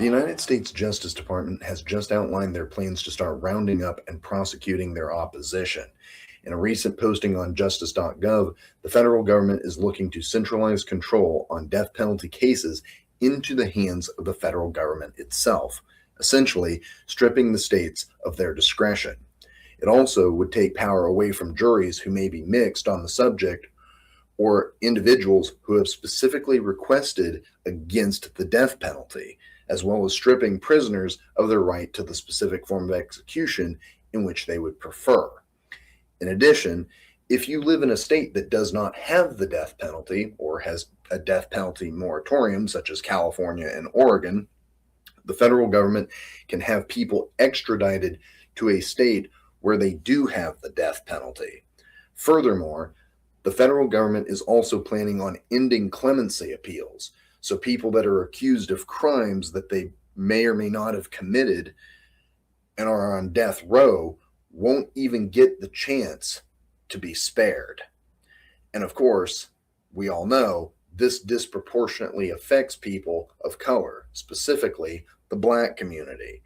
The United States Justice Department has just outlined their plans to start rounding up and prosecuting their opposition. In a recent posting on justice.gov, the federal government is looking to centralize control on death penalty cases into the hands of the federal government itself, essentially stripping the states of their discretion. It also would take power away from juries who may be mixed on the subject or individuals who have specifically requested against the death penalty, as well as stripping prisoners of their right to the specific form of execution in which they would prefer. In addition, if you live in a state that does not have the death penalty or has a death penalty moratorium, such as California and Oregon, the federal government can have people extradited to a state where they do have the death penalty. Furthermore, the federal government is also planning on ending clemency appeals. So people that are accused of crimes that they may or may not have committed and are on death row won't even get the chance to be spared. And of course, we all know this disproportionately affects people of color, specifically the Black community.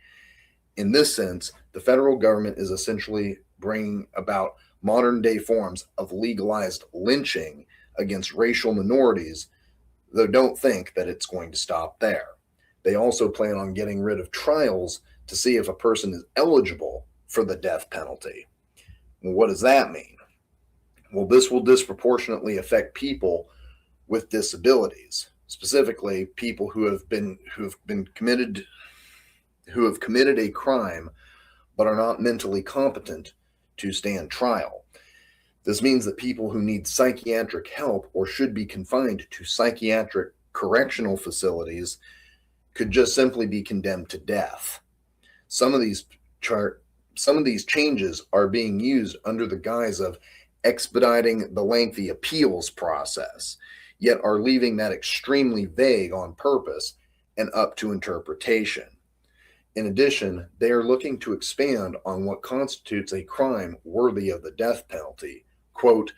In this sense, the federal government is essentially bringing about modern day forms of legalized lynching against racial minorities, though don't think that it's going to stop there. They also plan on getting rid of trials to see if a person is eligible for the death penalty. Well, what does that mean? Well, this will disproportionately affect people with disabilities, specifically people who have committed a crime but are not mentally competent to stand trial. This means that people who need psychiatric help or should be confined to psychiatric correctional facilities could just simply be condemned to death. Some of these changes are being used under the guise of expediting the lengthy appeals process, yet are leaving that extremely vague on purpose and up to interpretation. In addition, they are looking to expand on what constitutes a crime worthy of the death penalty. Quote,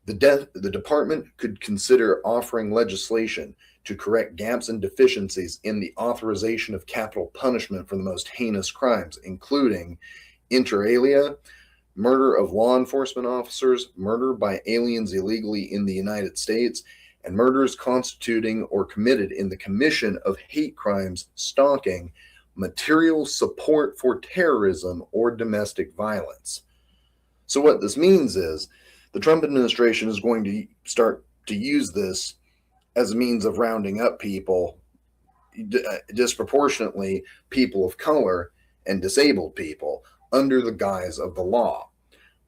the department could consider offering legislation to correct gaps and deficiencies in the authorization of capital punishment for the most heinous crimes, including inter alia, murder of law enforcement officers, murder by aliens illegally in the United States, and murders constituting or committed in the commission of hate crimes, stalking, material support for terrorism, or domestic violence. So what this means is the Trump administration is going to start to use this as a means of rounding up people, disproportionately people of color and disabled people, under the guise of the law.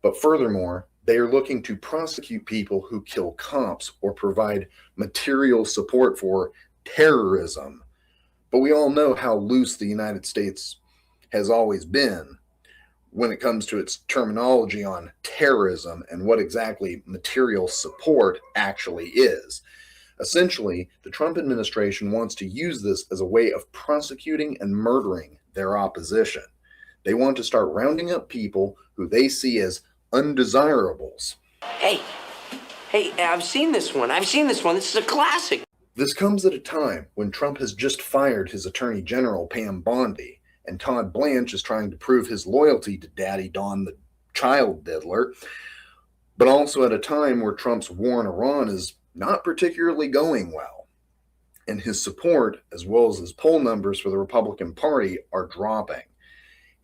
But furthermore, they are looking to prosecute people who kill cops or provide material support for terrorism. But we all know how loose the United States has always been when it comes to its terminology on terrorism and what exactly material support actually is. Essentially, the Trump administration wants to use this as a way of prosecuting and murdering their opposition. They want to start rounding up people who they see as undesirables. Hey, I've seen this one. This is a classic. This comes at a time when Trump has just fired his Attorney General, Pam Bondi, and Todd Blanche is trying to prove his loyalty to Daddy Don, the child diddler, but also at a time where Trump's war on Iran is not particularly going well, and his support, as well as his poll numbers for the Republican Party, are dropping.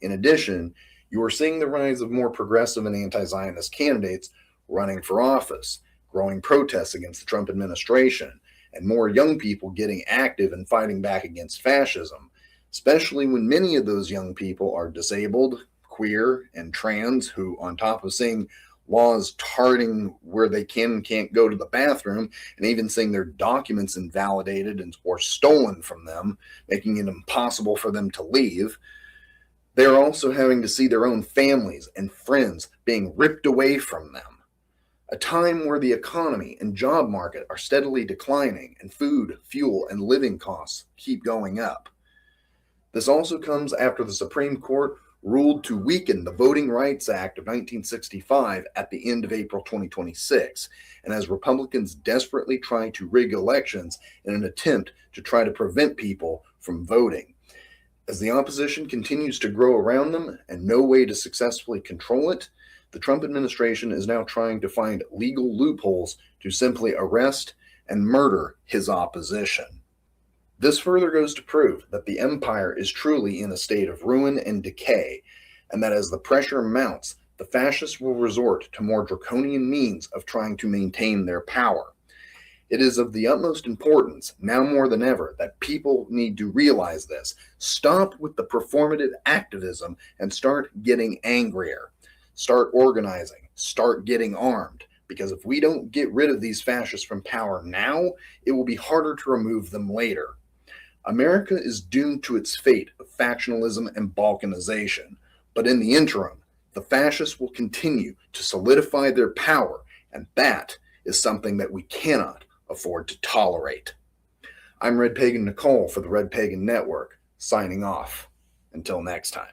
In addition, you are seeing the rise of more progressive and anti-Zionist candidates running for office, growing protests against the Trump administration, and more young people getting active and fighting back against fascism, especially when many of those young people are disabled, queer, and trans, who, on top of seeing laws targeting where they can and can't go to the bathroom, and even seeing their documents invalidated or stolen from them, making it impossible for them to leave, they are also having to see their own families and friends being ripped away from them. A time where the economy and job market are steadily declining and food, fuel, and living costs keep going up. This also comes after the Supreme Court ruled to weaken the Voting Rights Act of 1965 at the end of April 2026, and as Republicans desperately try to rig elections in an attempt to try to prevent people from voting. As the opposition continues to grow around them and no way to successfully control it, the Trump administration is now trying to find legal loopholes to simply arrest and murder his opposition. This further goes to prove that the empire is truly in a state of ruin and decay, and that as the pressure mounts, the fascists will resort to more draconian means of trying to maintain their power. It is of the utmost importance, now more than ever, that people need to realize this. Stop with the performative activism and start getting angrier. Start organizing. Start getting armed. Because if we don't get rid of these fascists from power now, it will be harder to remove them later. America is doomed to its fate of factionalism and balkanization. But in the interim, the fascists will continue to solidify their power, and that is something that we cannot afford to tolerate. I'm Red Pagan Nicole for the Red Pagan Network, signing off. Until next time.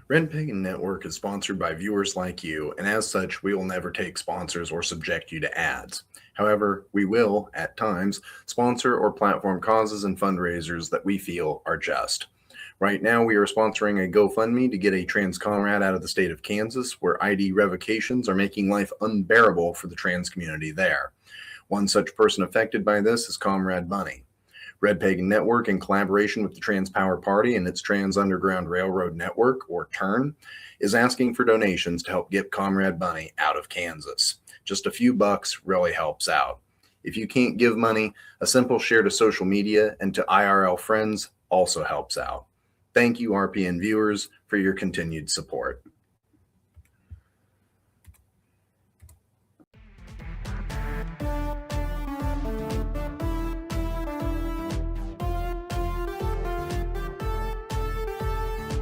Red Pagan Network is sponsored by viewers like you, and as such, we will never take sponsors or subject you to ads. However, we will, at times, sponsor or platform causes and fundraisers that we feel are just. Right now, we are sponsoring a GoFundMe to get a trans comrade out of the state of Kansas, where ID revocations are making life unbearable for the trans community there. One such person affected by this is Comrade Bunny. Red Pagan Network, in collaboration with the Trans Power Party and its Trans Underground Railroad Network, or TURN, is asking for donations to help get Comrade Bunny out of Kansas. Just a few bucks really helps out. If you can't give money, a simple share to social media and to IRL friends also helps out. Thank you, RPN viewers, for your continued support.